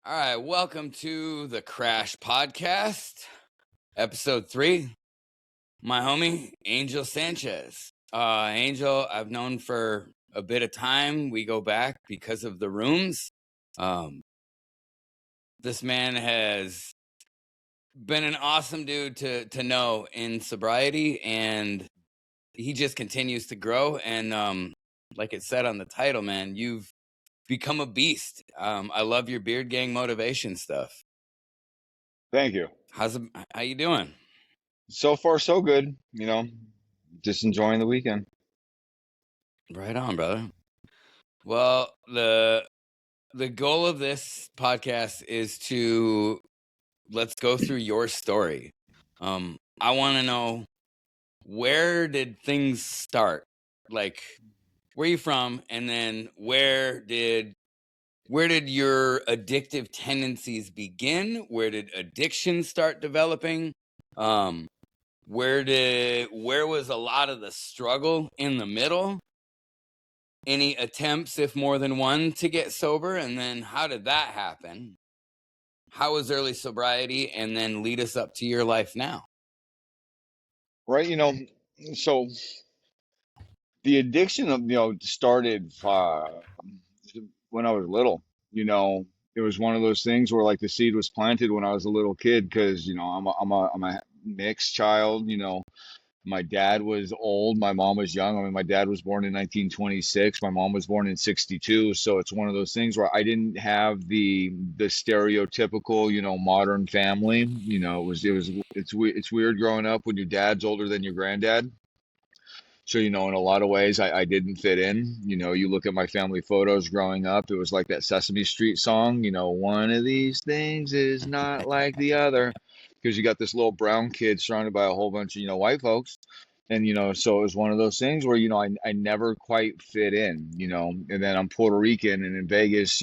All right, welcome to the Crash Podcast, episode 3. My homie, Angel Sanchez. Angel, I've known for a bit of time. We go back because of the rooms. This man has been an awesome dude to know in sobriety, and he just continues to grow. And like it said on the title, man, you've become a beast. I love your Beard Gang motivation stuff. Thank you. How you doing? So far, so good. Just enjoying the weekend. Right on, brother. Well, the goal of this podcast is to let's go through your story. I want to know, where did things start? Like, where are you from, and then where did your addictive tendencies begin? Where did addiction start developing? Where was a lot of the struggle in the middle? Any attempts, if more than one, to get sober? And then how did that happen? How was early sobriety? And then lead us up to your life now. Right. So the addiction started when I was little. It was one of those things where like the seed was planted when I was a little kid because, I'm a mixed child. My dad was old. My mom was young. I mean, my dad was born in 1926. My mom was born in 62. So it's one of those things where I didn't have the stereotypical, modern family. It's weird growing up when your dad's older than your granddad. So, in a lot of ways, I didn't fit in. You look at my family photos growing up, it was like that Sesame Street song, one of these things is not like the other, because you got this little brown kid surrounded by a whole bunch of, white folks. And, so it was one of those things where, I never quite fit in, and then I'm Puerto Rican, and in Vegas,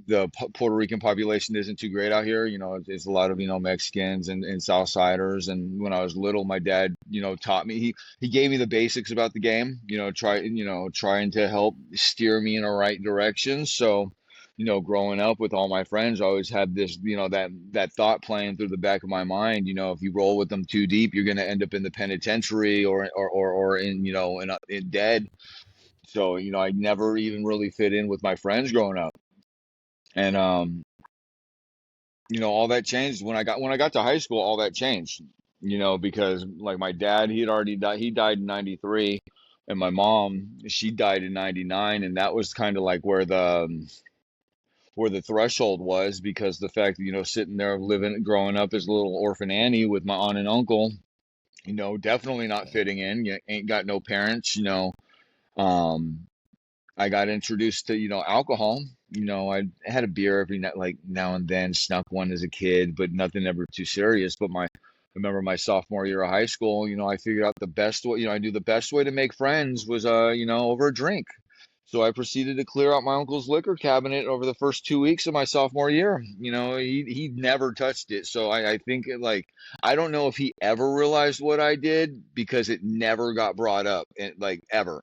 the Puerto Rican population isn't too great out here. It's a lot of, Mexicans and Southsiders. And when I was little, my dad, taught me, he gave me the basics about the game, trying to help steer me in the right direction. So, growing up with all my friends, I always had this, that thought playing through the back of my mind, if you roll with them too deep, you're going to end up in the penitentiary or in, in dead. So, I never even really fit in with my friends growing up. And all that changed when I got to high school. All that changed, because like my dad, he had already died. He died in '93, and my mom, she died in '99, and that was kind of like where the threshold was, because the fact that sitting there growing up as a little orphan Annie with my aunt and uncle, definitely not fitting in. You ain't got no parents, um, I got introduced to, alcohol. I had a beer every night, like now and then, snuck one as a kid, but nothing ever too serious. But I remember my sophomore year of high school, I figured out the best way, I knew the best way to make friends was, over a drink. So I proceeded to clear out my uncle's liquor cabinet over the first 2 weeks of my sophomore year. He never touched it. So I think I don't know if he ever realized what I did, because it never got brought up, like ever.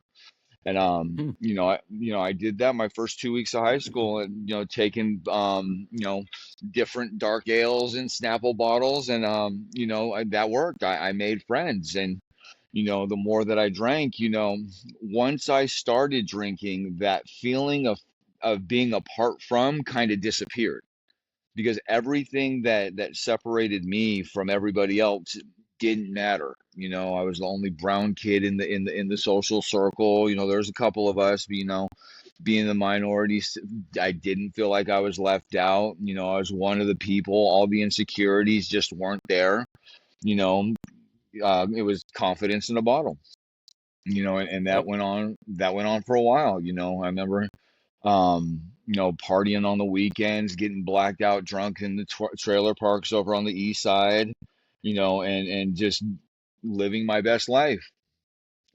And I did that my first 2 weeks of high school, and taking different dark ales and Snapple bottles, and that worked. I made friends, and the more that I drank, once I started drinking, that feeling of being apart from kind of disappeared, because everything that separated me from everybody else didn't matter. I was the only brown kid in the social circle. There's a couple of us, but being the minority, I didn't feel like I was left out. I was one of the people. All the insecurities just weren't there. It was confidence in a bottle. And that Yep. went on. That went on for a while. I remember partying on the weekends, getting blacked out drunk in the trailer parks over on the east side, and just living my best life,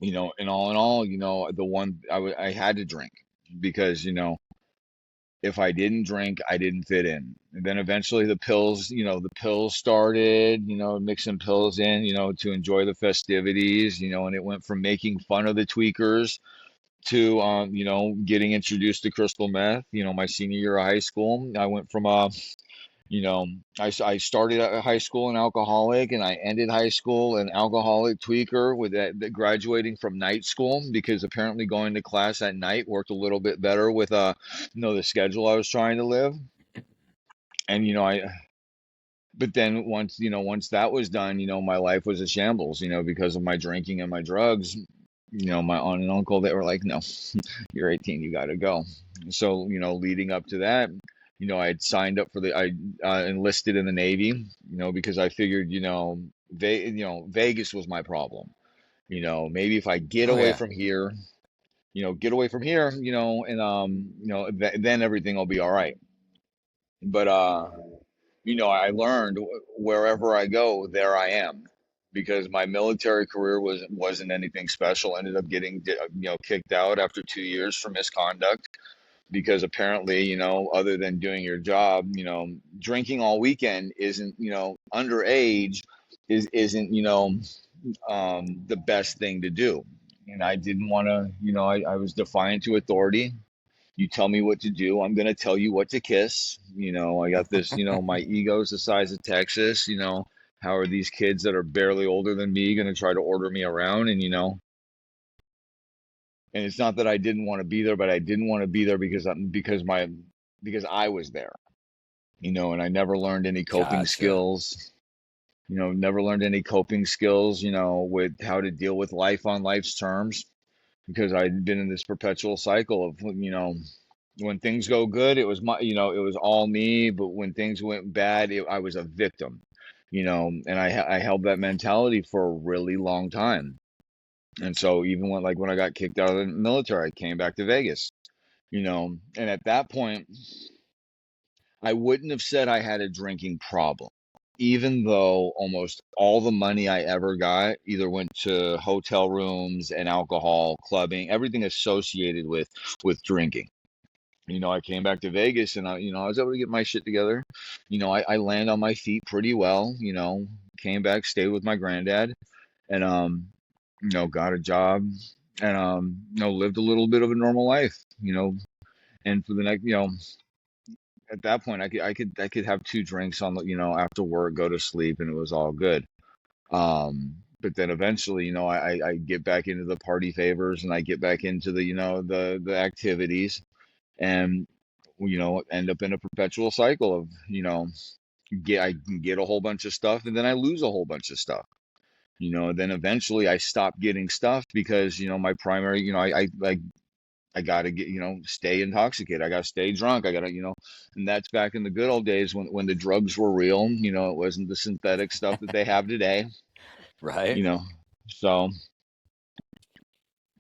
and all in all, the one I had to drink, because, if I didn't drink, I didn't fit in. And then eventually the pills started, mixing pills in, to enjoy the festivities, and it went from making fun of the tweakers to getting introduced to crystal meth. My senior year of high school, I went from you know, I started at high school an alcoholic, and I ended high school an alcoholic tweaker with that graduating from night school, because apparently going to class at night worked a little bit better with the schedule I was trying to live. And but then once that was done, my life was a shambles, because of my drinking and my drugs. My aunt and uncle, they were like, no, you're 18, you got to go. So, leading up to that, I had signed up I enlisted in the Navy, because I figured, Vegas was my problem. Maybe if I get Oh away yeah. from here, and then everything will be all right. But I learned wherever I go, there I am, because my military career wasn't anything special. Ended up getting kicked out after 2 years for misconduct, because apparently, other than doing your job, drinking all weekend isn't, underage isn't, the best thing to do. And I didn't want to, I was defiant to authority. You tell me what to do, I'm going to tell you what to kiss. I got this, my ego's the size of Texas. How are these kids that are barely older than me going to try to order me around? And it's not that I didn't want to be there, but I didn't want to be there because I was there, and I never learned any coping Gotcha. skills. Never learned any coping skills, with how to deal with life on life's terms, because I'd been in this perpetual cycle of, when things go good, it was it was all me, but when things went bad, I was a victim, and I held that mentality for a really long time. And so even when I got kicked out of the military, I came back to Vegas, and at that point, I wouldn't have said I had a drinking problem, even though almost all the money I ever got either went to hotel rooms and alcohol, clubbing, everything associated with drinking. I came back to Vegas, and I was able to get my shit together. I land on my feet pretty well. Came back, stayed with my granddad, and got a job, and lived a little bit of a normal life. And for the next, at that point, I could have two drinks on the, after work, go to sleep, and it was all good. But then eventually, I get back into the party favors, and I get back into the, the activities, and end up in a perpetual cycle of, I can get a whole bunch of stuff, and then I lose a whole bunch of stuff. And then eventually I stop getting stuff because, my primary, I gotta get, stay intoxicated. I gotta stay drunk. I gotta, and that's back in the good old days when the drugs were real. It wasn't the synthetic stuff that they have today. Right. You know, so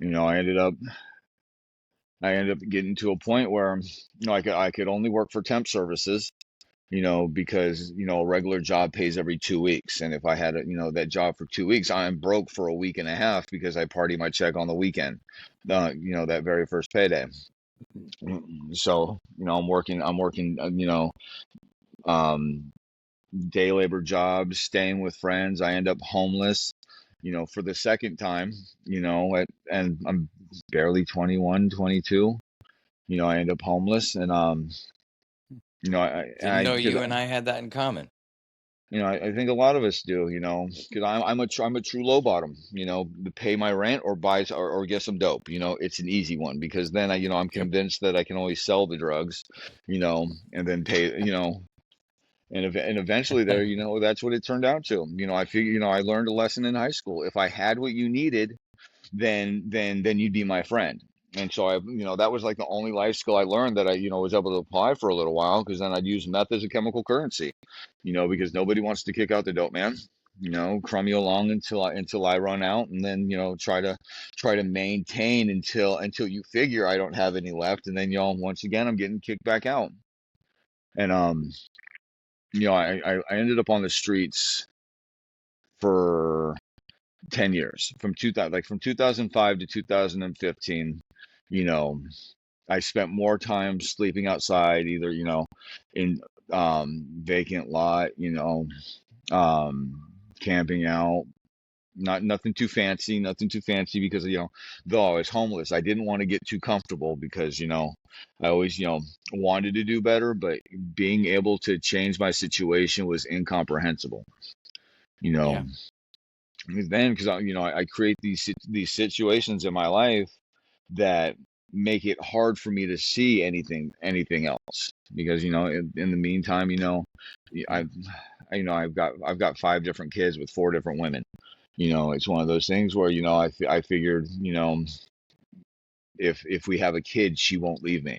I ended up getting to a point where, I could only work for temp services, because, a regular job pays every 2 weeks. And if I had, that job for 2 weeks, I'm broke for a week and a half because I party my check on the weekend, that very first payday. So, I'm working, um, day labor jobs, staying with friends. I end up homeless, for the second time, and I'm barely 21, 22. I end up homeless, and, Didn't know because you and I had that in common. I think a lot of us do, because I'm a true low bottom, to pay my rent or buy or get some dope. It's an easy one, because then I'm Yep. convinced that I can always sell the drugs, and then pay, and eventually there, that's what it turned out to. I figure, I learned a lesson in high school. If I had what you needed, then you'd be my friend. And so that was like the only life skill I learned that I, was able to apply for a little while, because then I'd use meth as a chemical currency, because nobody wants to kick out the dope man, crumb you along until I run out, and then, try to maintain until you figure I don't have any left. And then, once again, I'm getting kicked back out. And, I ended up on the streets for 10 years, from 2000, from 2005 to 2015. you know I spent more time sleeping outside, either, in vacant lot, um camping out, Nothing too fancy, nothing too fancy because though I was homeless, I didn't want to get too comfortable because I always wanted to do better, but being able to change my situation was incomprehensible. You know, Yeah. then because I create these situations in my life that make it hard for me to see anything else because in the meantime I've I've got 5 different kids with 4 different women. It's one of those things where I figured if we have a kid, she won't leave me.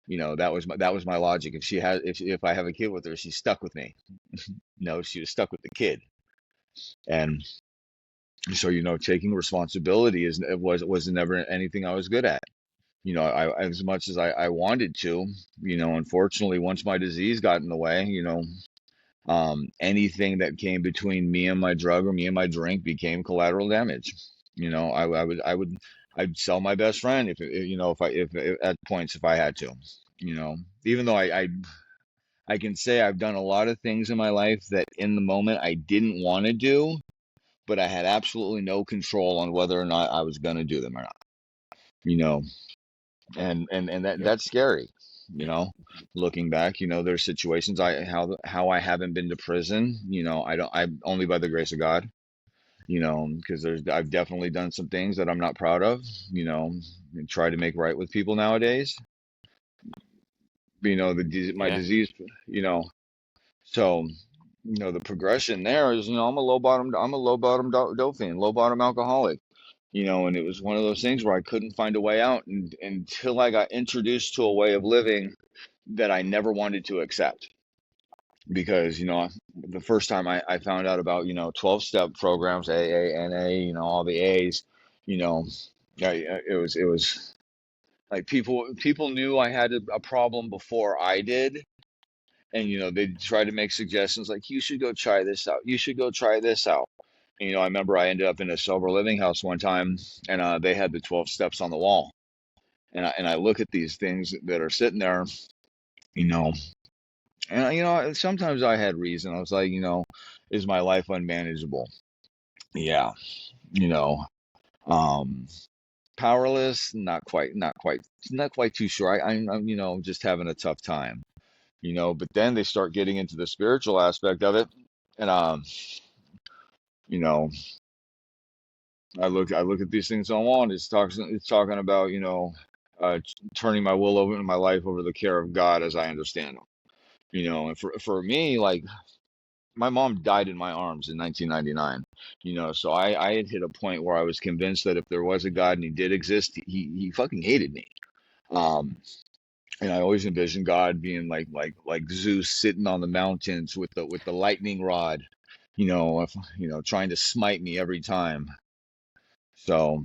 That was my logic. If I have a kid with her, she's stuck with me. No, she was stuck with the kid. And so taking responsibility was never anything I was good at. I as much as I wanted to. Unfortunately, once my disease got in the way, anything that came between me and my drug or me and my drink became collateral damage. I'd sell my best friend if at points if I had to. Even though I can say I've done a lot of things in my life that in the moment I didn't want to do, but I had absolutely no control on whether or not I was going to do them or not. You know, and Yep. that's scary. Looking back, there's situations how I haven't been to prison. I only by the grace of God. Because I've definitely done some things that I'm not proud of. And try to make right with people nowadays. My Yeah. disease. You know, so the progression there is I'm a low bottom dope fiend, low bottom alcoholic. And it was one of those things where I couldn't find a way out until I got introduced to a way of living that I never wanted to accept. Because, the first time I found out about, 12-step programs, AA, NA, all the A's, you know, it was like people knew I had a problem before I did. And, they'd try to make suggestions like, you should go try this out. You should go try this out. I remember I ended up in a sober living house one time, and they had the 12 steps on the wall. And I look at these things that are sitting there, you know, and sometimes I had reason. I was like, is my life unmanageable? Yeah, you know, um, powerless, not quite too sure. I'm just having a tough time. But then they start getting into the spiritual aspect of it, and you know, I look at these things on wall, and it's talking about turning my will over and my life over the care of God as I understand them. And for me, like my mom died in my arms in 1999. So I had hit a point where I was convinced that if there was a God and he did exist, he fucking hated me. Um, and I always envisioned God being like Zeus sitting on the mountains with the lightning rod, trying to smite me every time. So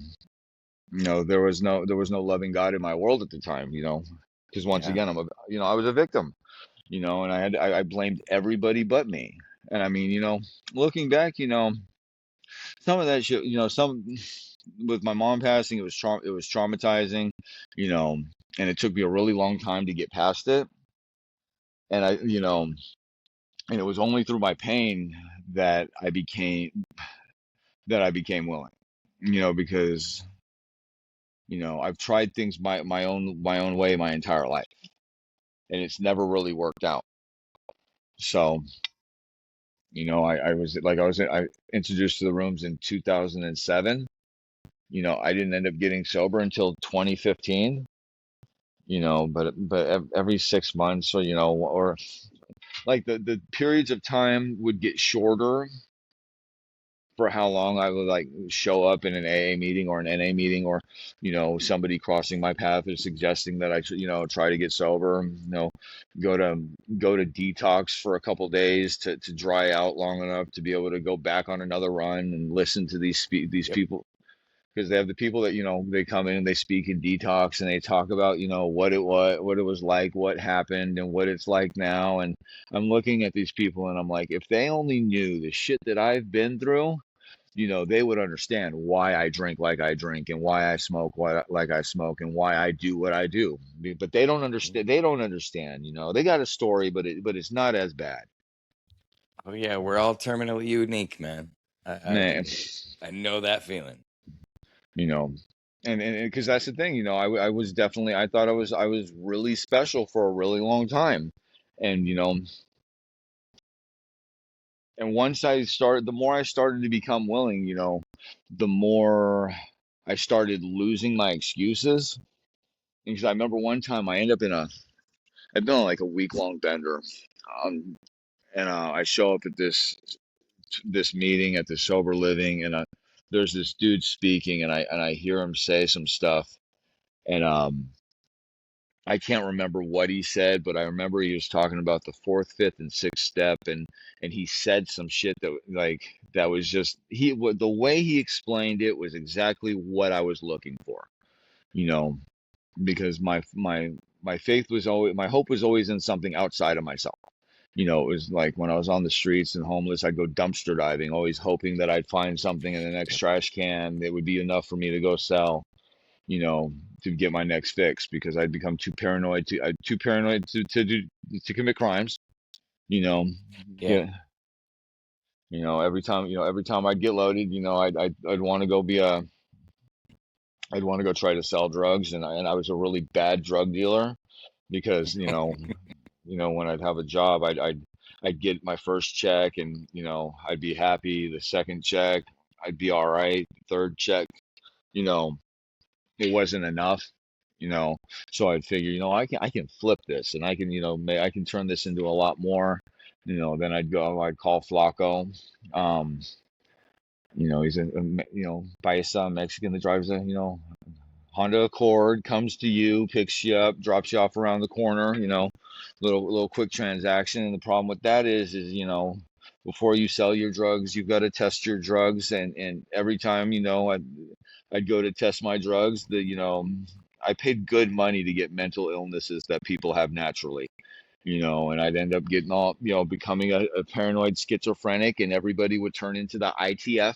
there was no loving God in my world at the time. Because once Yeah. again I was a victim. And I blamed everybody but me. And I mean, looking back, some of that shit, some with my mom passing, it was traumatizing, you know, and it took me a really long time to get past it. And and it was only through my pain that I became willing, because I've tried things my own way my entire life, and it's never really worked out. So, I introduced to the rooms in 2007. I didn't end up getting sober until 2015. But every 6 months, or like the periods of time would get shorter for how long I would like show up in an AA meeting or an NA meeting, or somebody crossing my path and suggesting that I should try to get sober, go to go to detox for a couple days to dry out long enough to be able to go back on another run and listen to these Yep. people, because they have the people that they come in and they speak in detox and they talk about what it was like, what happened, and what it's like now. And I'm looking at these people and I'm like, if they only knew the shit that I've been through, they would understand why I drink like I drink, and why I smoke like I smoke, and why I do what I do. But they don't understand. They don't understand. They got a story, but it's not as bad. Oh yeah, we're all terminally unique, man. I Man, can, I know that feeling. you know, and because that's the thing, I was definitely, I thought I was really special for a really long time. And, and once the more I started to become willing, the more I started losing my excuses. Because I remember one time I'd been on like a week long bender. Um, and I show up at this meeting at the sober living, and there's this dude speaking, and I hear him say some stuff, and I can't remember what he said, but I remember he was talking about the fourth, fifth, and sixth step, and he said some shit that was just the way he explained it was exactly what I was looking for, you know, because my faith was always my hope was always in something outside of myself. It was like when I was on the streets and homeless, I'd go dumpster diving, always hoping that I'd find something in the next Yep. trash can that would be enough for me to go sell, you know, to get my next fix because I'd become too paranoid to commit crimes. You know, Yeah. get every time I'd get loaded, I'd want to go I'd want to go try to sell drugs, and I was a really bad drug dealer because when I'd have a job, I'd get my first check, and I'd be happy. The second check, I'd be all right. Third check, you know, it wasn't enough, you know. So I'd figure, I can flip this, and I can, I can turn this into a lot more. Then I'd call Flacco. Um, he's a paisa Mexican that drives a, Honda Accord, comes to you, picks you up, drops you off around the corner, little quick transaction. And the problem with that is, before you sell your drugs, you've got to test your drugs. And every time, I'd go to test my drugs, I paid good money to get mental illnesses that people have naturally. And I'd end up getting all, becoming a paranoid schizophrenic, and everybody would turn into the ITF.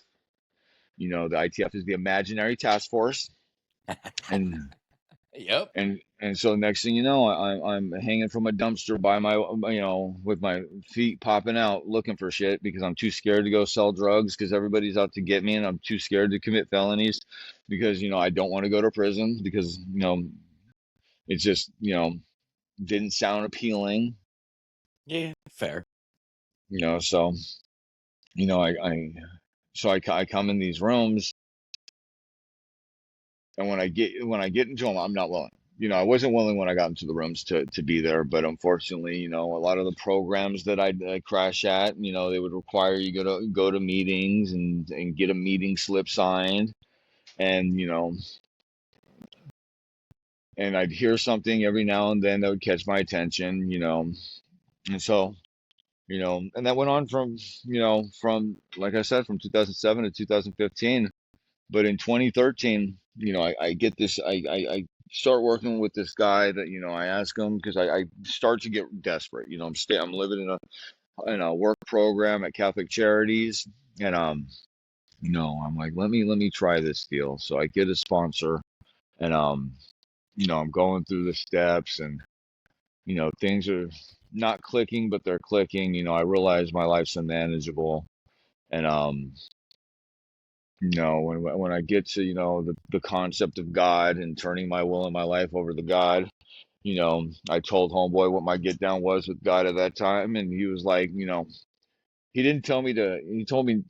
The ITF is the Imaginary Task Force. And Yep. and so next thing you know, I'm hanging from a dumpster by with my feet popping out, looking for shit because I'm too scared to go sell drugs because everybody's out to get me, and I'm too scared to commit felonies because I don't want to go to prison because it just didn't sound appealing. Yeah. Fair. So I come in these rooms. And when I get into them, I'm not willing. I wasn't willing when I got into the rooms to be there, but unfortunately, a lot of the programs that I crash at, they would require you go to meetings and get a meeting slip signed, and and I'd hear something every now and then that would catch my attention, and so and that went on from like I said, from 2007 to 2015. But in 2013, I get this, I start working with this guy that, I ask him because I start to get desperate. I'm living in a work program at Catholic Charities, and I'm like, let me try this deal. So I get a sponsor, and I'm going through the steps, and things are not clicking, but they're clicking. I realize my life's unmanageable, and when I get to, the concept of God and turning my will and my life over to God, I told homeboy what my get down was with God at that time. And he was like, he didn't tell me he told me,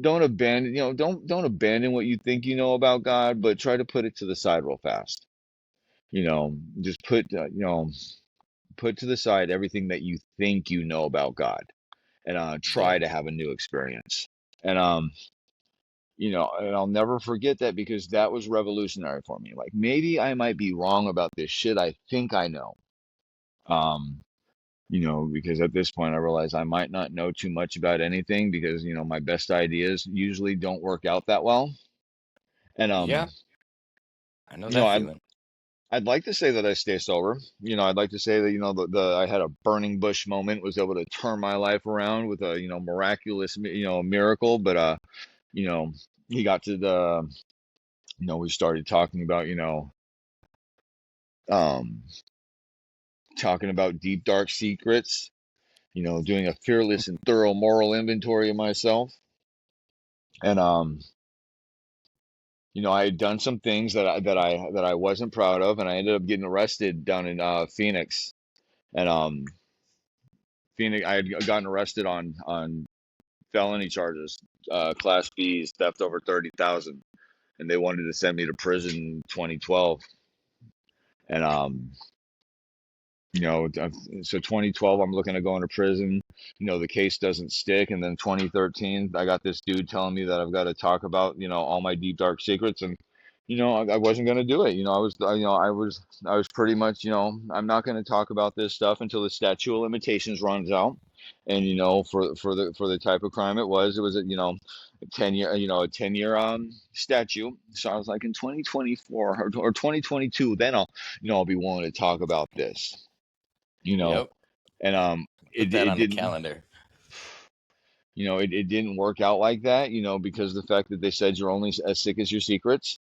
don't abandon, don't abandon what you think you know about God, but try to put it to the side real fast. Just put to the side everything that you think you know about God, and try Yeah. to have a new experience. And, and I'll never forget that because that was revolutionary for me. Like maybe I might be wrong about this shit I think I know. Um, because at this point I realize I might not know too much about anything because, my best ideas usually don't work out that well. And Yeah. I know you know, that I'd feeling. I'd like to say that I stay sober. I'd like to say that, the I had a burning bush moment, was able to turn my life around with a, miraculous, miracle, but you know, he got to the we started talking about, um, talking about deep, dark secrets, doing a fearless and thorough moral inventory of myself. And I had done some things that I wasn't proud of, and I ended up getting arrested down in Phoenix. And Phoenix, I had gotten arrested on felony charges, Class B's, theft over 30,000, and they wanted to send me to prison in 2012. And so 2012, I'm looking to go into prison. The case doesn't stick, and then 2013, I got this dude telling me that I've got to talk about all my deep dark secrets, and I wasn't going to do it. I was pretty much, I'm not going to talk about this stuff until the statute of limitations runs out. And for the type of crime it was a 10-year statute. So I was like, in 2024 or 2022, then I'll be willing to talk about this. you know, Yep. and Put it that it on the didn't, calendar. it didn't work out like that, because the fact that they said you're only as sick as your secrets.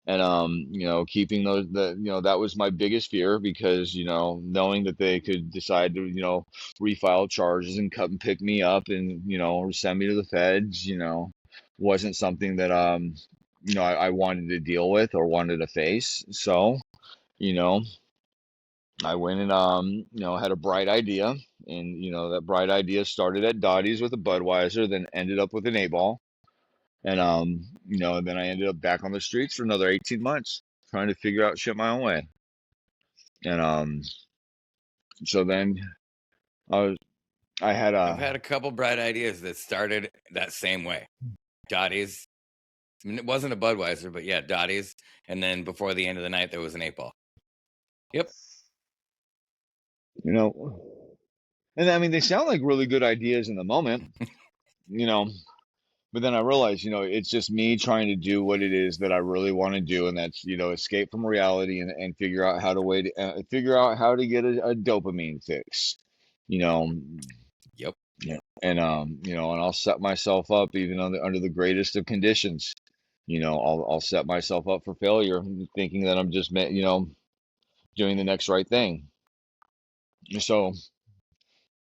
And keeping those, that was my biggest fear, because knowing that they could decide to refile charges and come pick me up and or send me to the feds, wasn't something that I wanted to deal with or wanted to face. So you know I went and had a bright idea, and that bright idea started at Dottie's with a Budweiser, then ended up with an 8 ball, and then I ended up back on the streets for another 18 months trying to figure out shit my own way. And so then I was I had I've a had a couple bright ideas that started that same way. Dottie's. I mean, it wasn't a Budweiser, but yeah, Dottie's. And then before the end of the night, there was an 8 ball. Yep. you know and I mean, they sound like really good ideas in the moment, you know but then I realized, it's just me trying to do what it is that I really want to do, and that's escape from reality, and figure out figure out how to get a dopamine fix. You know, Yep. yeah. And and I'll set myself up even under the greatest of conditions. I'll set myself up for failure, thinking that I'm just doing the next right thing. So,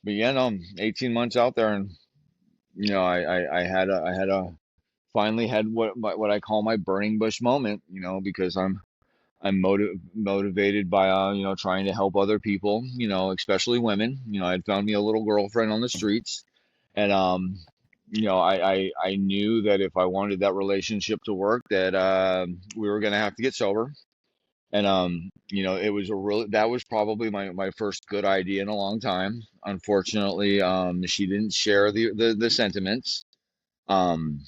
but yeah, no, 18 months out there, and I finally had what I call my burning bush moment, because I'm motivated by trying to help other people, especially women. I'd found me a little girlfriend on the streets, and I knew that if I wanted that relationship to work, that we were gonna have to get sober. And it was that was probably my first good idea in a long time. Unfortunately, she didn't share the sentiments. Um,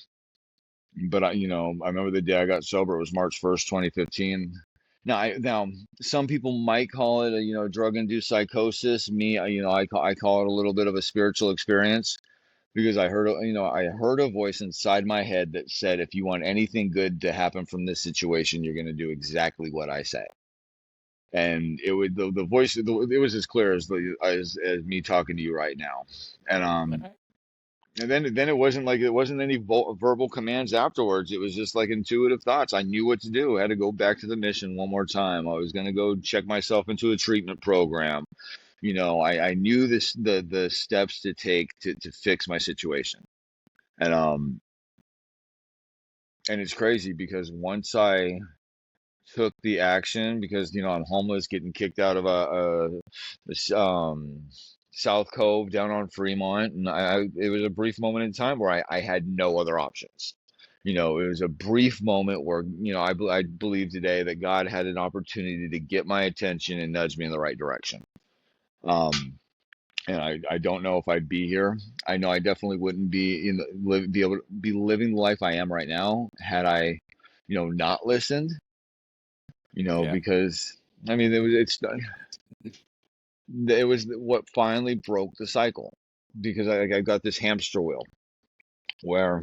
but I remember the day I got sober. It was March 1st, 2015. Now, some people might call it a drug-induced psychosis. Me, I call it a little bit of a spiritual experience, because I heard a voice inside my head that said, if you want anything good to happen from this situation, you're going to do exactly what I say. And it would the voice, it was as clear as me talking to you right now. And All right. then it wasn't any verbal commands afterwards. It was just like intuitive thoughts. I knew what to do. I had to go back to the mission one more time. I was going to go check myself into a treatment program. I knew the steps to take to fix my situation. And and it's crazy, because once I took the action, because I'm homeless, getting kicked out of this South Cove down on Fremont, and it was a brief moment in time where I had no other options. It was a brief moment where I believe today that God had an opportunity to get my attention and nudge me in the right direction. And I don't know if I'd be here. I know I definitely wouldn't be able to be living the life I am right now had I not listened. Yeah. Because I mean, it was what finally broke the cycle, because I got this hamster wheel where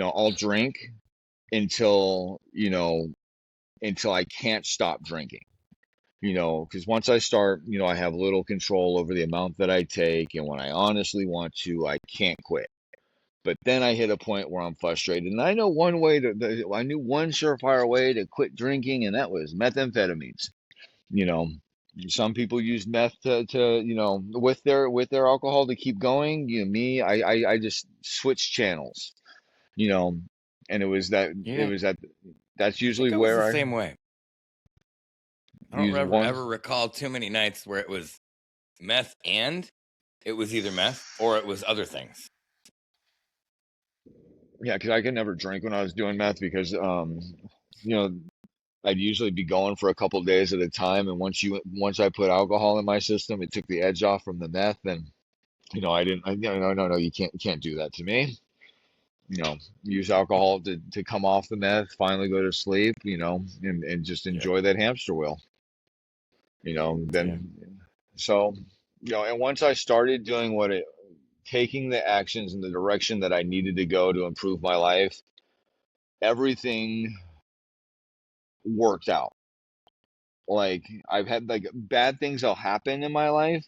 I'll drink until until I can't stop drinking. Because once I start, I have little control over the amount that I take, and when I honestly want to, I can't quit. But then I hit a point where I'm frustrated, and I know I knew one surefire way to quit drinking, and that was methamphetamines. you know some people use meth to with their alcohol to keep going. Me, I just switch channels. you know And it was that Yeah, that's I usually think I was the where I same way. I don't use one. ever recall too many nights where it was meth and it was either meth or it was other things. Yeah, because I could never drink when I was doing meth because you know, I'd usually be going for a couple days at a time, and once I put alcohol in my system, it took the edge off from the meth, and I didn't. No, you can't do that to me. Use alcohol to come off the meth, finally go to sleep, and just Yeah, enjoy that hamster wheel. yeah. Then so, and once I started doing taking the actions in the direction that I needed to go to improve my life, everything worked out. Like I've had like bad things will happen in my life,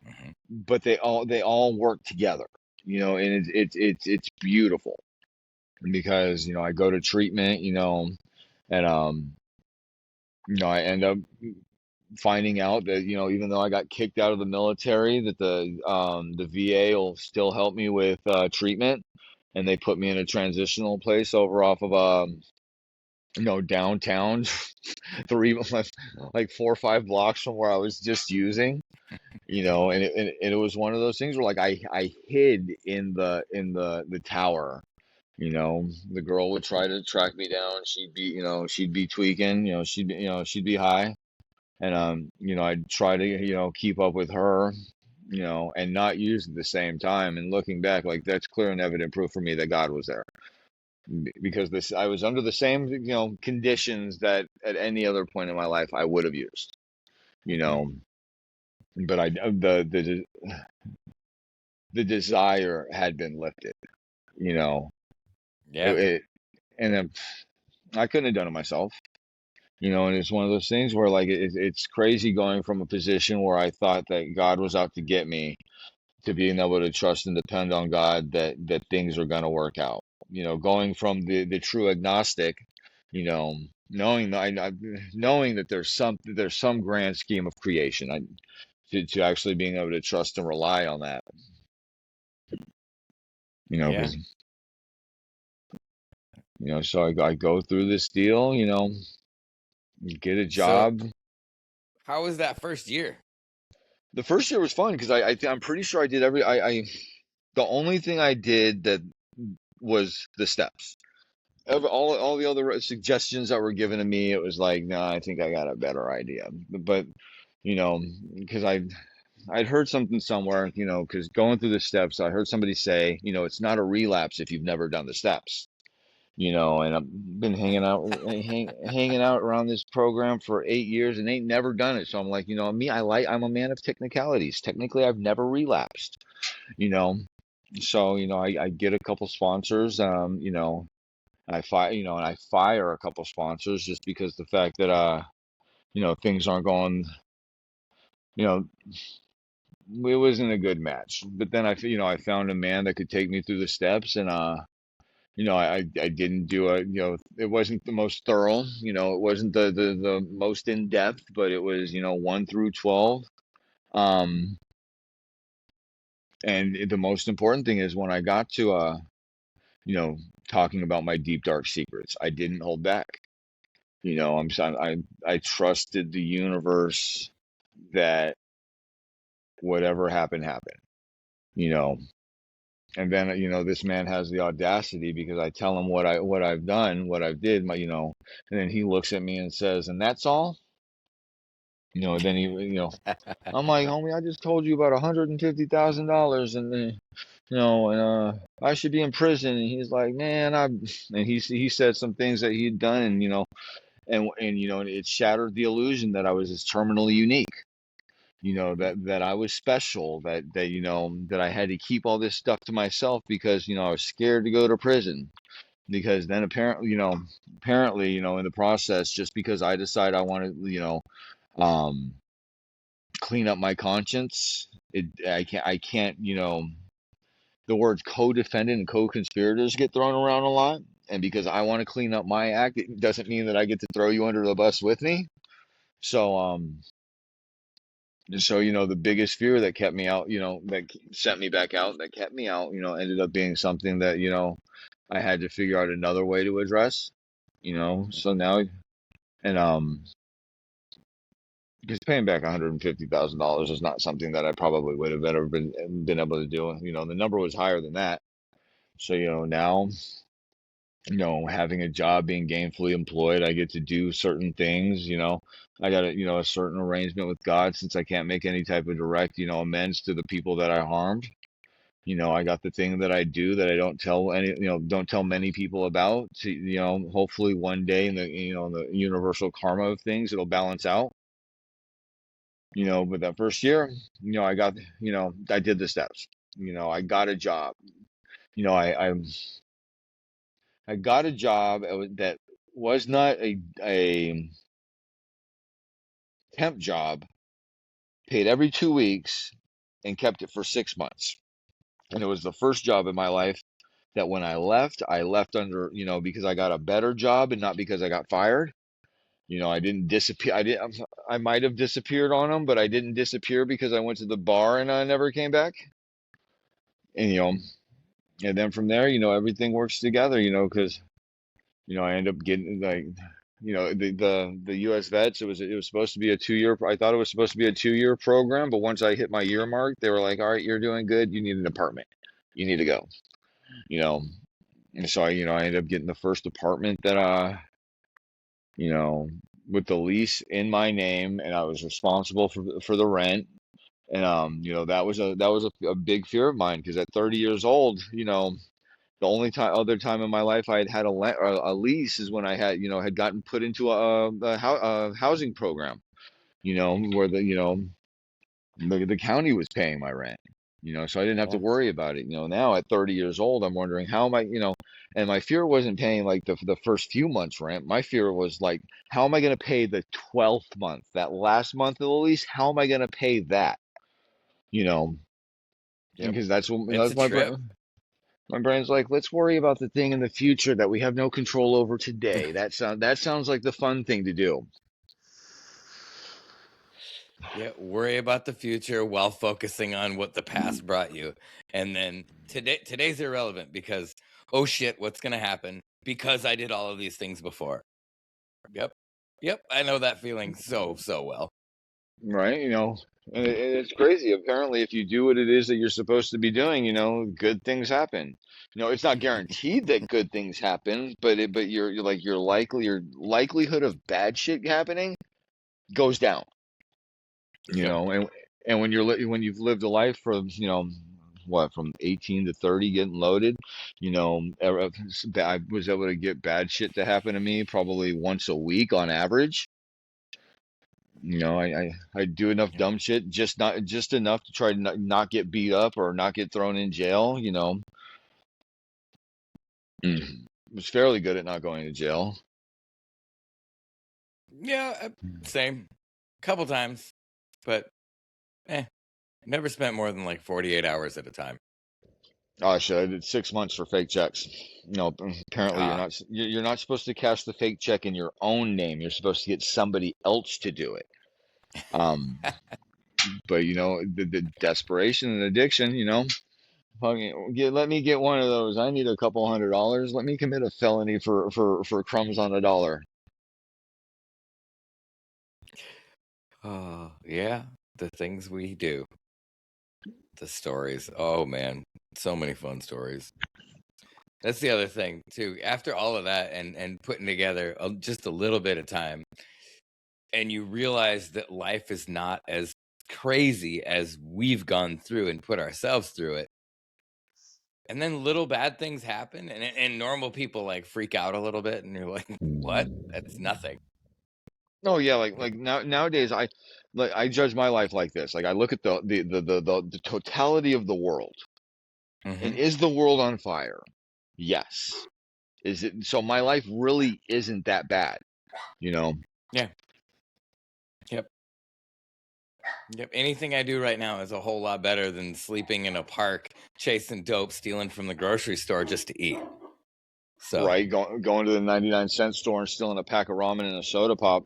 Hmm. but they all work together, and it's beautiful because I go to treatment, and I end up finding out that even though I got kicked out of the military, that the VA will still help me with treatment, and they put me in a transitional place over off of downtown, three like 4 or 5 blocks from where I was just using. And it was one of those things where like I hid in the tower. The girl would try to track me down. She'd be tweaking. She'd be high, and I'd try to keep up with her. And not use at the same time. And looking back, like that's clear and evident proof for me that God was there, because this I was under the same conditions that at any other point in my life I would have used. You Hmm. know, but I the desire had been lifted. You know, it, Yeah. it and then I couldn't have done it myself. And it's one of those things where like it's crazy going from a position where I thought that God was out to get me to being able to trust and depend on God that things are going to work out. Going from the true agnostic, knowing that knowing that there's some grand scheme of creation, to actually being able to trust and rely on that. Yeah. Because so I go through this deal, get a So, job. how was that first year? The first year was fun because I'm pretty sure I did the only thing I did that was the steps. All the other suggestions that were given to me, it was like, no, I think I got a better idea. But you know, because I'd heard something somewhere, because going through the steps, I heard somebody say, it's not a relapse if you've never done the steps. And I've been hanging out around this program for 8 years and ain't never done it. So I'm like, me, I'm a man of technicalities. Technically, I've never relapsed. You know, so I get a couple sponsors. And I fire a couple sponsors just because the fact that things aren't going, you know it wasn't a good match. But then I found a man that could take me through the steps, and I didn't do it wasn't the most thorough, it wasn't the most in depth, but it was 1 through 12. um and the most important thing is when I got to you know talking about my deep dark secrets, I didn't hold back. I trusted the universe that whatever happened happened. You know, and then this man has the audacity, because I tell him what I've done, what I've did, and then he looks at me and says, "And that's all." Then I'm like, "Homie, I just told you about $150,000, and I should be in prison." And he's like, "Man, and he said some things that he'd done, and and it shattered the illusion that I was as terminally unique. Hmm. That I was special, that I had to keep all this stuff to myself because I was scared to go to prison, because then apparently in the process, just because I decide I want to um clean up my conscience, I can't the words co-defendant and co-conspirators get thrown around a lot, and because I want to clean up my act, it doesn't mean that I get to throw you under the bus with me. So the biggest fear that kept me out, that sent me back out, that kept me out, ended up being something that I had to figure out another way to address, so now, and because paying back $150,000 is not something that I probably would have ever been able to do. The number was higher than that. So, now, having a job, being gainfully employed, I get to do certain things, I got a certain arrangement with God since I can't make any type of direct, amends to the people that I harmed. I got the thing that I do that I don't tell many people about. To, hopefully one day in the universal karma of things, it'll balance out. But that first year, I did the steps. I got a job. I got a job that was not a temp job, paid every 2 weeks, and kept it for 6 months. And it was the first job in my life that when I left under, because I got a better job and not because I got fired. I didn't disappear. I might have disappeared on them, but I didn't disappear because I went to the bar and I never came back. And, and then from there, everything works together, because, I end up getting like, the U.S. vets. It was supposed to be a 2 year. I thought it was supposed to be a 2 year program, but once I hit my year mark, they were like, "All right, you're doing good. You need an apartment. You need to go." You know, and so I ended up getting the first apartment that you know, with the lease in my name, and I was responsible for the rent. And that was a big fear of mine because at 30 years old, the only other time in my life I had had a lease is when I had gotten put into a housing program, where the county was paying my rent, so I didn't have to Yeah. worry about it. Now at 30 years old, I'm wondering how am I, and my fear wasn't paying like the first few months rent. My fear was like, how am I going to pay the 12th month, that last month of the lease? How am I going to pay that? You know, Yep. because that's what It's that's a my trip. brain. My brain's like, let's worry about the thing in the future that we have no control over today. That sounds like the fun thing to do. Yeah, worry about the future while focusing on what the past brought you. And then today's irrelevant because oh shit, what's going to happen because I did all of these things before. Yep. Yep, I know that feeling so well. Right? And it's crazy. Apparently, if you do what it is that you're supposed to be doing, good things happen. It's not guaranteed that good things happen, but you're like your likelihood of bad shit happening goes down. Yep. And when you've lived a life for what, from 18 to 30 getting loaded, I was able to get bad shit to happen to me probably once a week on average. I do enough Yep. dumb shit, just enough to try to not get beat up or not get thrown in jail. Was fairly good at not going to jail. Yeah, same. Couple times, but never spent more than like 48 hours at a time. Oh shit! I did 6 months for fake checks. Apparently Ah. you're not supposed to cash the fake check in your own name. You're supposed to get somebody else to do it. Um, but the desperation and addiction, let me get one of those. I need a couple $100. Let me commit a felony for crumbs on a dollar. Oh, yeah, the things we do. The stories. Oh man, so many fun stories. That's the other thing too. After all of that and putting together just a little bit of time, and you realize that life is not as crazy as we've gone through and put ourselves through it. And then little bad things happen, and normal people like freak out a little bit, and you're like, "What? That's nothing." Oh yeah, like nowadays I judge my life like this. Like I look at the totality of the world. And Mm-hmm. is the world on fire? Yes. Is it so my life really isn't that bad, you know? Yeah. Yep. Yep. Anything I do right now is a whole lot better than sleeping in a park, chasing dope, stealing from the grocery store just to eat. So, Right? Going to the 99-cent store and stealing a pack of ramen and a soda pop,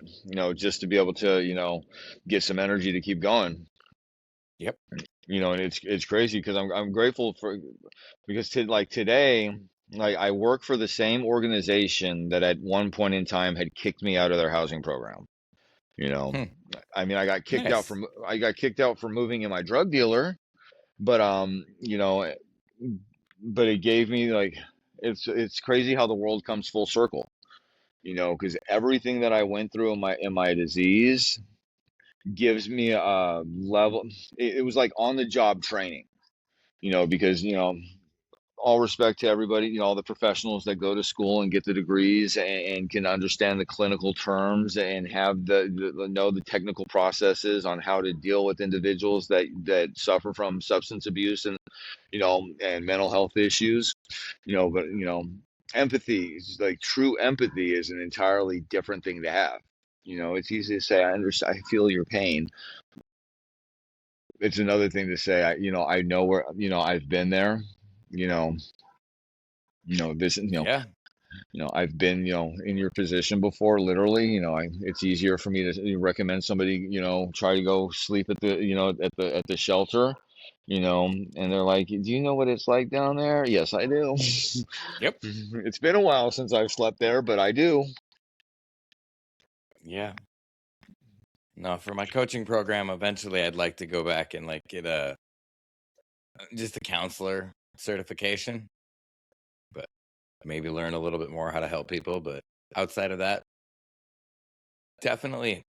just to be able to, get some energy to keep going. yep. And it's crazy because I'm grateful for because like today. Like I work for the same organization that at one point in time had kicked me out of their housing program. You know, Hmm. I mean, Nice. I got kicked out for moving in my drug dealer, but but it gave me like it's crazy how the world comes full circle. Because everything that I went through in my disease gives me a level. It was like on the job training. Because all respect to everybody, all the professionals that go to school and get the degrees and can understand the clinical terms and have know the technical processes on how to deal with individuals that suffer from substance abuse and mental health issues. But empathy, like true empathy, is an entirely different thing to have. It's easy to say I understand, I feel your pain. It's another thing to say I know where I've been there. You know, this Yeah. I've been in your position before. Literally, it's easier for me to recommend somebody try to go sleep at the at the shelter. And they're like, do you know what it's like down there? Yes, I do. Yep. It's been a while since I've slept there, but I do. Yeah. No, for my coaching program, eventually I'd like to go back and like get a just a counselor certification, but maybe learn a little bit more how to help people. But outside of that, definitely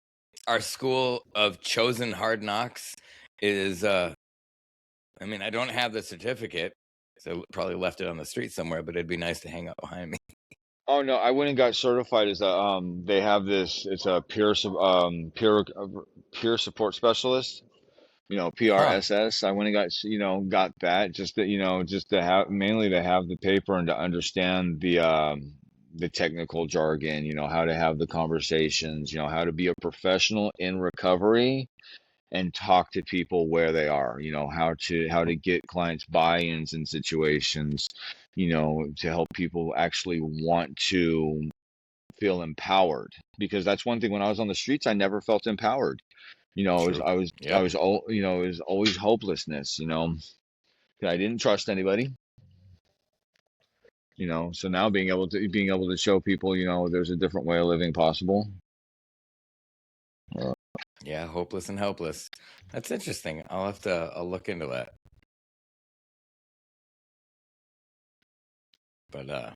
our school of chosen hard knocks is I mean, I don't have the certificate, so probably left it on the street somewhere, but it'd be nice to hang up behind me. Oh no, I went and got certified as a they have this, it's a peer support specialist, Huh. PRSS. I went and got got that just to just to have, mainly to have the paper and to understand the technical jargon, how to have the conversations, how to be a professional in recovery and talk to people where they are, how to get clients buy-ins in situations, to help people actually want to feel empowered, because that's one thing. When I was on the streets, I never felt empowered. True. I Yep. was all, it was always hopelessness, 'cause I didn't trust anybody, so now being able to show people, there's a different way of living possible. uh, Yeah, hopeless and helpless. That's interesting. I'll look into that. But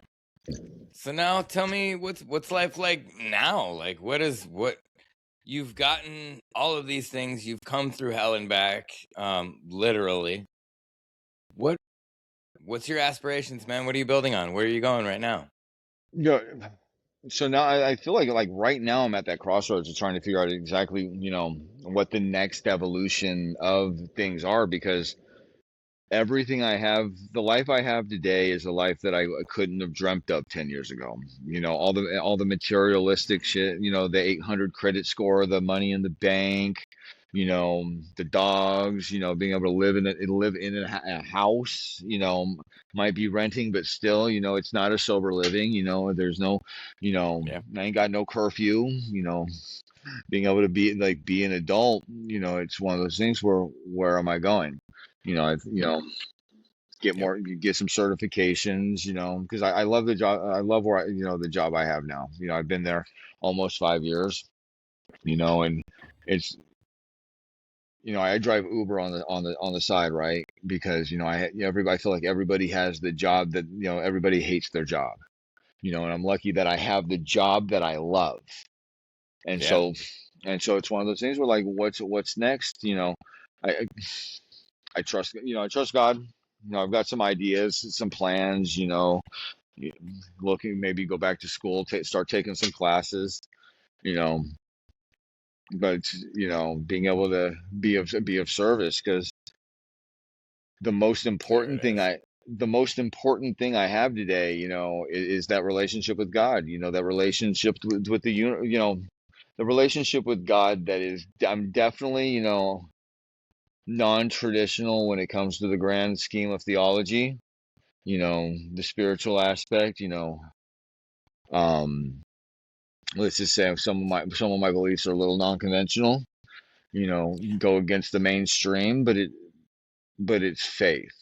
so now tell me what's life like now? Like what you've gotten all of these things, you've come through hell and back, literally. What what's your aspirations, man? What are you building on? Where are you going right now? yeah. So now I feel like right now I'm at that crossroads of trying to figure out exactly, what the next evolution of things are, because everything I have, the life I have today is a life that I couldn't have dreamt of 10 years ago. All the materialistic shit, the 800 credit score, the money in the bank, the dogs, being able to live in a house, might be renting, but still, it's not a sober living, there's no, Yeah. I ain't got no curfew, being able to be an adult, it's one of those things where am I going? Get Yep. more, get some certifications, because I love the job. I love where the job I have now. I've been there almost 5 years, and it's, I drive Uber on the side, right? Because, everybody, I feel like everybody has the job that, everybody hates their job, and I'm lucky that I have the job that I love. And Yeah. so, it's one of those things where like, what's next? I, I trust, I trust God. I've got some ideas, some plans, looking, maybe go back to school, start taking some classes, you know, but, being able to be of service, because the most There important it thing is. I have today, is that relationship with God, that relationship with the relationship with God that is, I'm definitely, non-traditional when it comes to the grand scheme of theology, the spiritual aspect, um, let's just say some of my beliefs are a little non-conventional, go against the mainstream, but it's faith.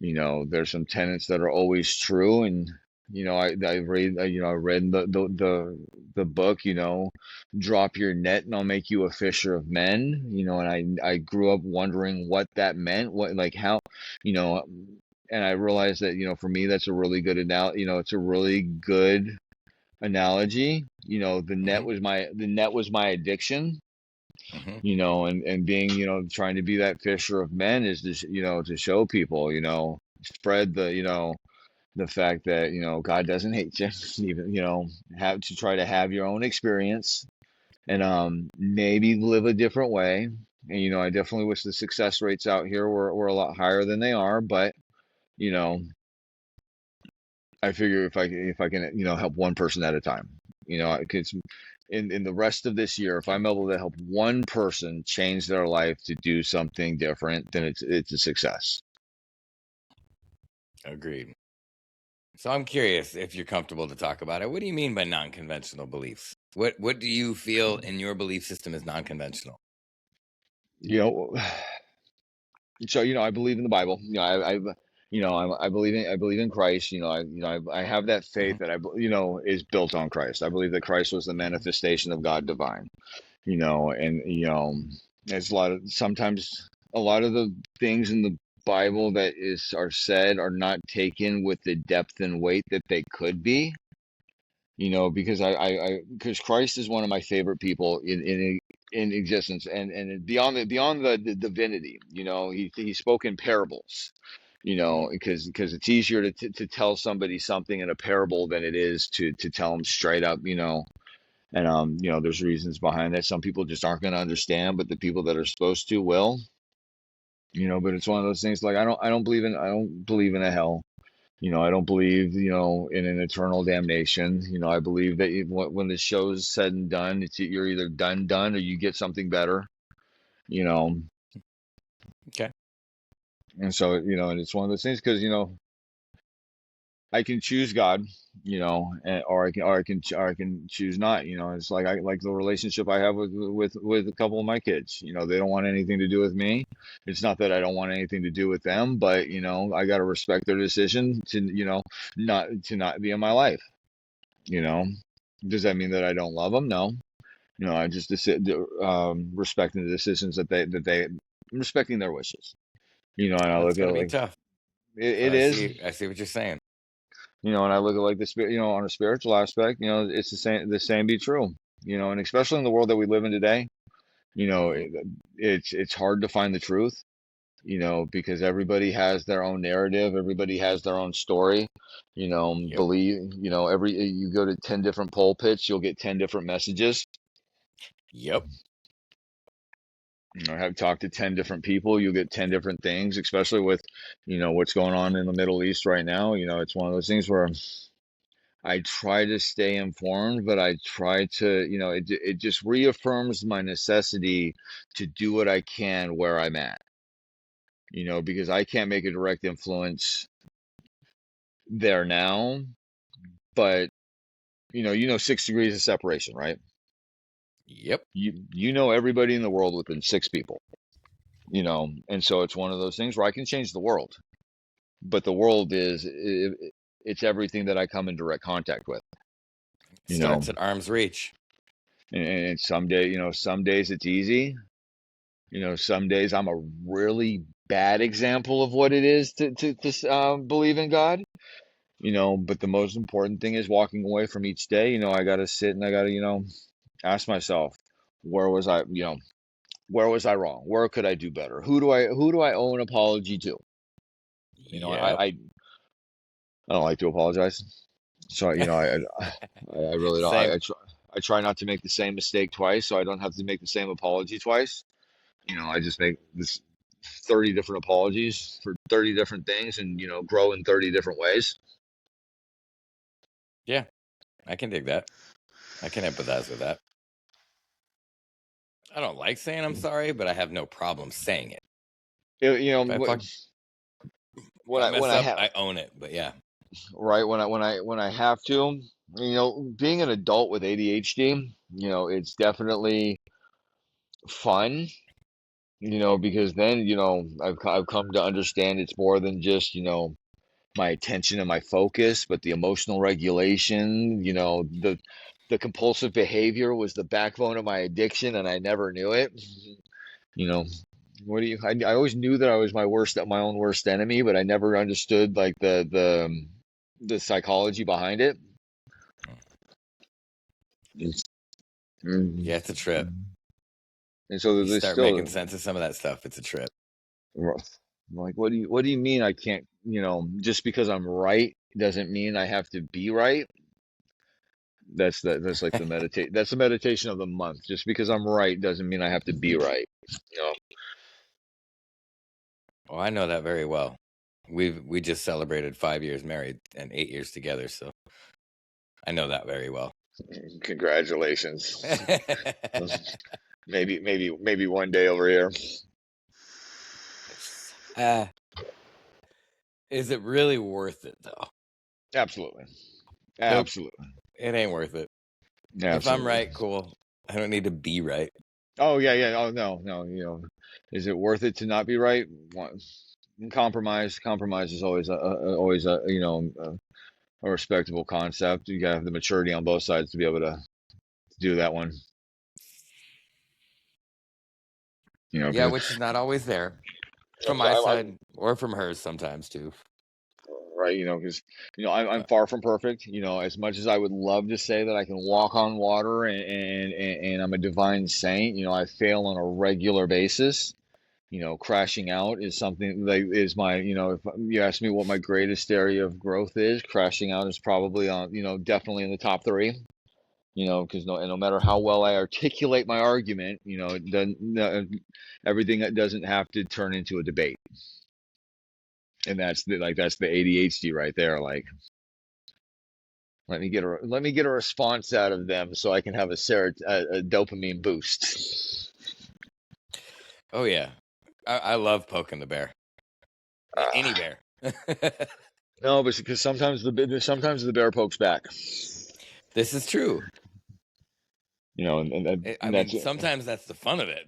There's some tenets that are always true, and I read I read the book, drop your net and I'll make you a fisher of men, and I grew up wondering what that meant, what like how, you know, and I realized that for me that's a really good it's a really good analogy. Mm-hmm. The net was my addiction. Mm-hmm. And being, trying to be that fisher of men is to, to show people, spread the fact that, God doesn't hate you, even, have to try to have your own experience and maybe live a different way. And, I definitely wish the success rates out here were a lot higher than they are, but, you know, I figure if I can, help one person at a time, because in the rest of this year, if I'm able to help one person change their life to do something different, then it's a success. Agreed. So I'm curious if you're comfortable to talk about it. What do you mean by non-conventional beliefs? What do you feel in your belief system is non-conventional? You know, so I believe in the Bible. I believe in Christ. I have that Mm-hmm. faith that is built on Christ. I believe that Christ was the Mm-hmm. manifestation of God divine. And there's sometimes a lot of the things in the Bible that is are said are not taken with the depth and weight that they could be. Because because Christ is one of my favorite people in existence, and beyond the divinity. He spoke in parables. Mm-hmm. Because it's easier to tell somebody something in a parable than it is to tell them straight up. And there's reasons behind that. Some people just aren't going to understand, but the people that are supposed to will. But it's one of those things like I don't believe in a hell. I don't believe, in an eternal damnation. I believe that when the show's said and done, you're either done, or you get something better. You know, Okay. and so and it's one of those things because I can choose God, or I can choose not. It's like I like the relationship I have with a couple of my kids. They don't want anything to do with me. It's not that I don't want anything to do with them, but I got to respect their decision to not be in my life. You know, does that mean that I don't love them? No. I just respecting the decisions that they respecting their wishes. And I That's look at got it to be like tough. it But I is. see. I see what you're saying. And I look at like the spirit, on a spiritual aspect, it's the same be true. And especially in the world that we live in today, you know, Mm-hmm. it, it's hard to find the truth, because everybody has their own narrative, everybody has their own story. Yep. Every you go to 10 different pulpits, you'll get 10 different messages. Yep. Have talked to 10 different people, you'll get 10 different things, especially with, what's going on in the Middle East right now. It's one of those things where I try to stay informed, but I try to, it just reaffirms my necessity to do what I can where I'm at, because I can't make a direct influence there now, but 6 degrees of separation, right? Yep. You know everybody in the world within six people, and so it's one of those things where I can change the world, but the world it's everything that I come in direct contact with, you know, Starts at arm's reach. and some days it's easy. Some days I'm a really bad example of what it is to believe in God. But the most important thing is walking away from each day. I got to sit and I got to, ask myself, where was I, where was I wrong? Where could I do better? Who do I owe an apology to? Yep. I don't like to apologize. So, I really don't. Same. I try not to make the same mistake twice, so I don't have to make the same apology twice. I just make this 30 different apologies for 30 different things and, grow in 30 different ways. Yeah, I can dig that. I can empathize with that. I don't like saying I'm sorry, but I have no problem saying it. You, you If I know, fuck, if when I when mess I up, have, I own it. But yeah. right, when I have to, being an adult with ADHD, it's definitely fun, because then, I've come to understand it's more than just, my attention and my focus, but the emotional regulation, the compulsive behavior was the backbone of my addiction, and I never knew it. You know, I always knew that I was my own worst enemy, but I never understood like the psychology behind it. It's, mm, Yeah, it's a trip. and so You there's start making still sense of some of that stuff. It's a trip. like, what do you mean I can't, just because I'm right doesn't mean I have to be right? That's like that's the meditation of the month. Just because I'm right doesn't mean I have to be right. You know? Oh, I know that very well. We just celebrated 5 years married and 8 years together, so I know that very well. Congratulations. Maybe one day over here. uh, is it really worth it though? Absolutely. Nope, Absolutely. it ain't worth it. If I'm Absolutely. right, cool. I don't need to be right. Oh yeah, yeah. Oh no, no. Is it worth it to not be right? Compromise. Compromise is always a respectable concept. You gotta have the maturity on both sides to be able to do that one. Yeah, Because which is not always there from my I side or from hers sometimes too. right, because I'm far from perfect. As much as I would love to say that I can walk on water and I'm a divine saint, I fail on a regular basis. Crashing out is something that is my, if you ask me what my greatest area of growth is, crashing out is probably on, definitely in the top three. Because no matter how well I articulate my argument, it doesn't, everything that doesn't have to turn into a debate. And that's the ADHD right there. Like, let me get a response out of them so I can have a dopamine boost. Oh yeah, I love poking the bear, any Ah, bear. no, but because sometimes the bear pokes back. This is true. And I that's mean, it, sometimes that's the fun of it,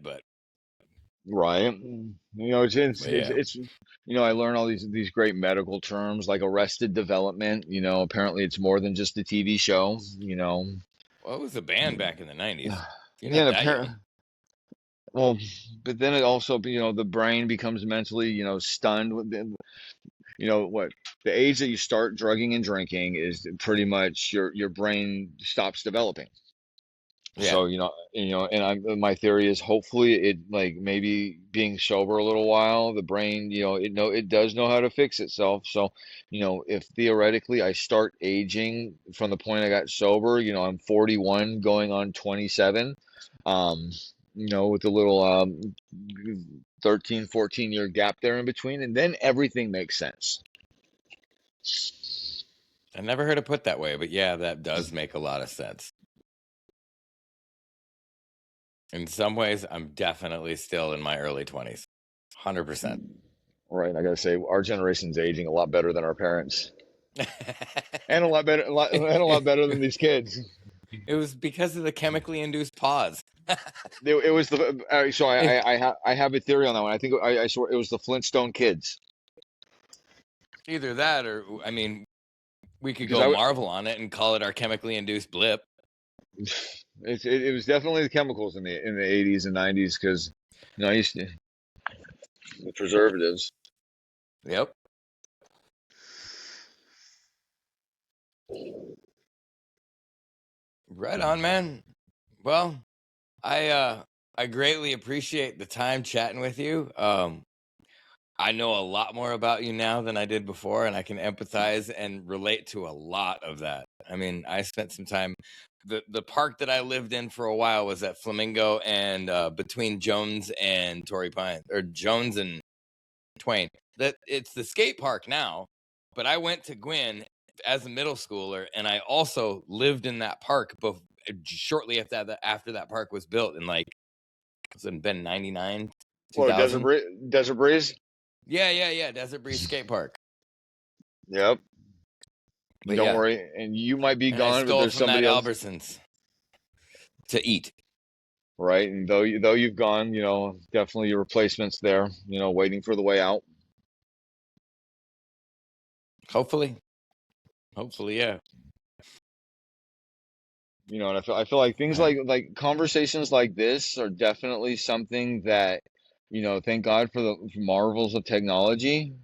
right. but yeah. I learn all these great medical terms like arrested development. Apparently it's more than just a TV show. Well, it was a band back in the '90s. You're Yeah, not and that apparently, young. well, but then it also, the brain becomes mentally, stunned. What the age that you start drugging and drinking is pretty much your brain stops developing. Yeah. So, and my theory is hopefully it like maybe being sober a little while, the brain, it does know how to fix itself. So, if theoretically I start aging from the point I got sober, I'm 41 going on 27, um, with a little 13, 14 year gap there in between, and then everything makes sense. I never heard it put that way, but yeah, that does make a lot of sense. In some ways, I'm definitely still in my early 20s. 100%. Right. I gotta say, our generation's aging a lot better than our parents, and a lot better than these kids. It was because of the chemically induced pause. It was so I have a theory on that one. I think I swear it was the Flintstone kids Either that or, I mean, we could because go Marvel on it and call it our chemically induced blip. it was definitely the chemicals in the 80s and 90s because I used to the preservatives. Yep. Right on, man. Well, I greatly appreciate the time chatting with you. I know a lot more about you now than I did before, and I can empathize and relate to a lot of that. I mean, I spent some time. The park that I lived in for a while was at Flamingo and between Jones and Torrey Pine, or Jones and Twain. That it's the skate park now, but I went to Gwyn as a middle schooler, and I also lived in that park shortly after that park was built in like was it been 99, Well, 2000. Desert Breeze. Yeah. Desert Breeze Skate Park. Yep. But Don't yeah, worry, and you might be and I gone, but stole there's from that somebody else. Albertsons to eat. right? And though you've gone, definitely your replacement's there, waiting for the way out. Hopefully, yeah. And I feel like things I, like conversations like this are definitely something that, thank God for the marvels of technology,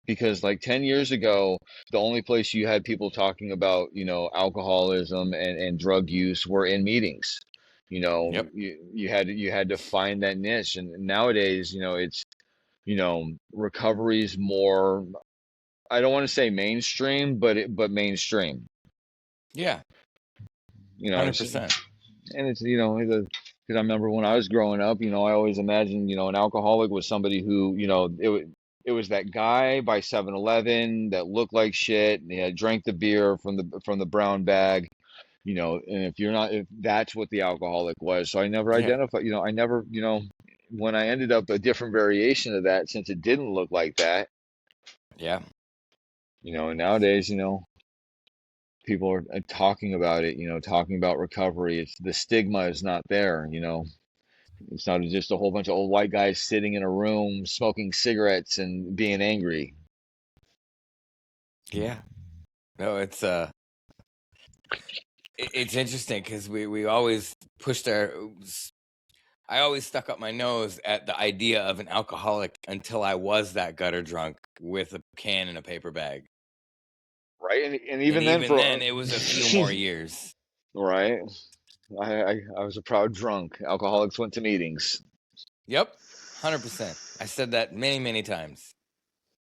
because like 10 years ago, the only place you had people talking about, alcoholism and drug use were in meetings. yep. You had to find that niche, and nowadays, it's, recovery's more, I don't want to say mainstream, but mainstream. Yeah. It's just, 100%. and it's, because I remember when I was growing up, I always imagined, an alcoholic was somebody who, it was that guy by 7-Eleven that looked like shit and he had drank the beer from the brown bag, and if that's what the alcoholic was. So I never Yeah. identified, when I ended up a different variation of that, since it didn't look like that, Yeah. and nowadays, people are talking about it, talking about recovery. It's the stigma is not there. It's not just a whole bunch of old white guys sitting in a room smoking cigarettes and being angry. Yeah. No, it's interesting because we always pushed our. I always stuck up my nose at the idea of an alcoholic until I was that gutter drunk with a can and a paper bag. Right. And And even then even for then, it was a few more years. right. I was a proud drunk. Alcoholics went to meetings. Yep. 100%. I said that many, many times.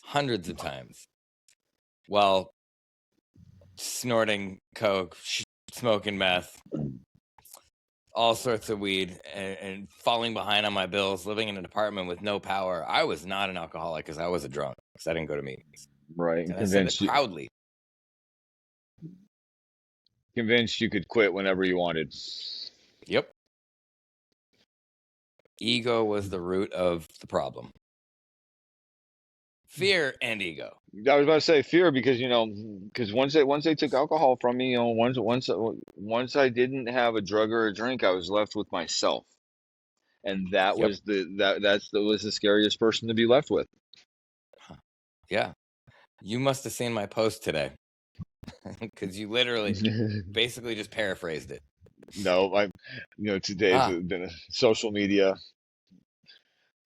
Hundreds of times. While snorting coke, smoking meth, all sorts of weed, and falling behind on my bills, living in an apartment with no power. I was not an alcoholic because I was a drunk, because I didn't go to meetings. Right. And And I said it convinced you proudly. convinced you could quit whenever you wanted. Yep. Ego was the root of the problem. Fear and ego. I was about to say fear because because once they took alcohol from me, once I didn't have a drug or a drink, I was left with myself, and that Yep. was that was the scariest person to be left with. Huh. Yeah. You must have seen my post today because you literally basically just paraphrased it. No, today's Ah, been a social media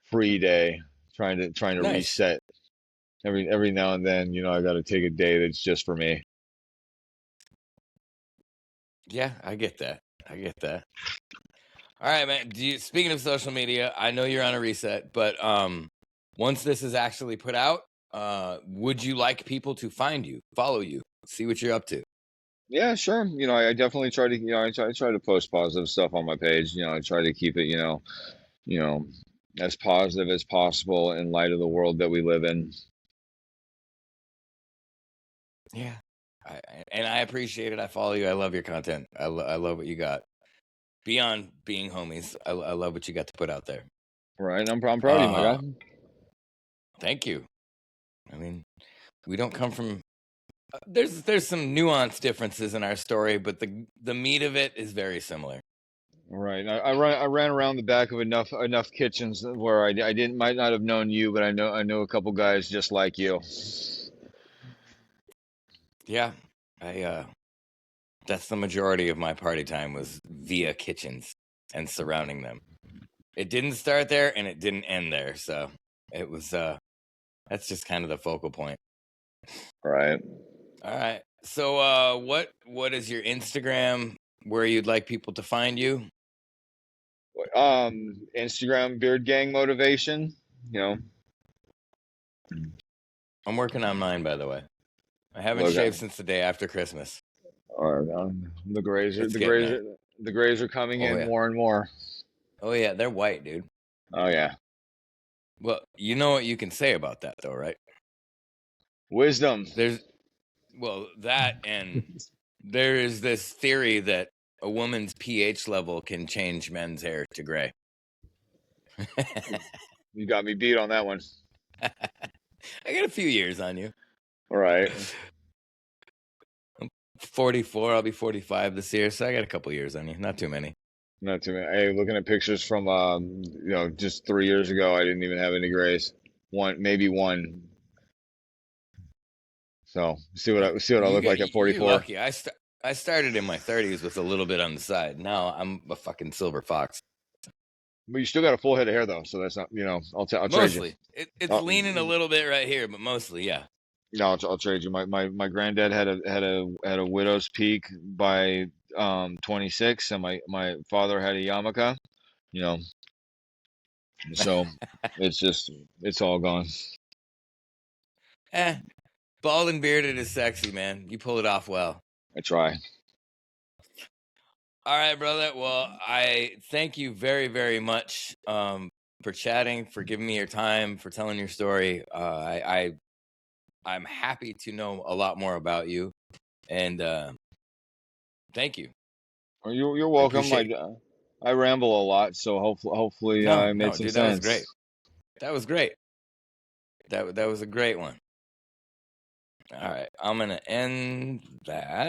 free day, trying to nice. reset. Every now and then, I got to take a day that's just for me. Yeah, I get that. I get that. All right, man. Speaking of social media, I know you're on a reset, but once this is actually put out, would you like people to find you, follow you, see what you're up to? Yeah, sure. I definitely try to, I try to post positive stuff on my page. I try to keep it, you know, as positive as possible in light of the world that we live in. Yeah. And I appreciate it. I follow you. I love your content. I love what you got. Beyond being homies, I love what you got to put out there. Right. I'm proud of you, my Uh, guy. Thank you. I mean, we don't come from. There's some nuanced differences in our story, but the meat of it is very similar. Right. I ran around the back of enough kitchens where I didn't might not have known you, but I know a couple guys just like you. Yeah, I that's the majority of my party time was via kitchens and surrounding them. It didn't start there and it didn't end there, so it was that's just kind of the focal point. Right. All right. So what is your Instagram where you'd like people to find you? Instagram Beard Gang Motivation. You know, I'm working on mine, by the way. I haven't look, shaved since the day after Christmas. the grays are It's the getting grays there. are the grays are coming Oh in yeah. more and more. Oh yeah, they're white, dude. Oh yeah, Well, you know what you can say about that though, right? wisdom. There's that and there is this theory that a woman's pH level can change men's hair to gray. You got me beat on that one. I got a few years on you. All right. I'm 44. I'll be 45 this year, so I got a couple years on you. Not too many. Not too many. Hey, looking at pictures from just 3 years ago, I didn't even have any grays. One, maybe one. So see what I look like at You're 44. lucky. I started in my 30s with a little bit on the side. Now I'm a fucking silver fox. But you still got a full head of hair though, so that's not. I'll trade you. Mostly, it's I'll, leaning a little bit right here, but mostly, yeah. no, I'll trade you. My granddad had a widow's peak by 26, and my father had a yarmulke. You know, so it's all gone. Eh, bald and bearded is sexy, man. You pull it off well. I try. All right, brother. Well, I thank you very, very much for chatting, for giving me your time, for telling your story. I'm happy to know a lot more about you, and thank you. Well, you're I welcome. appreciate it. I ramble a lot, so hopefully I made No, some dude, that was great. sense. That was great. That was a great one. All right, I'm gonna end that.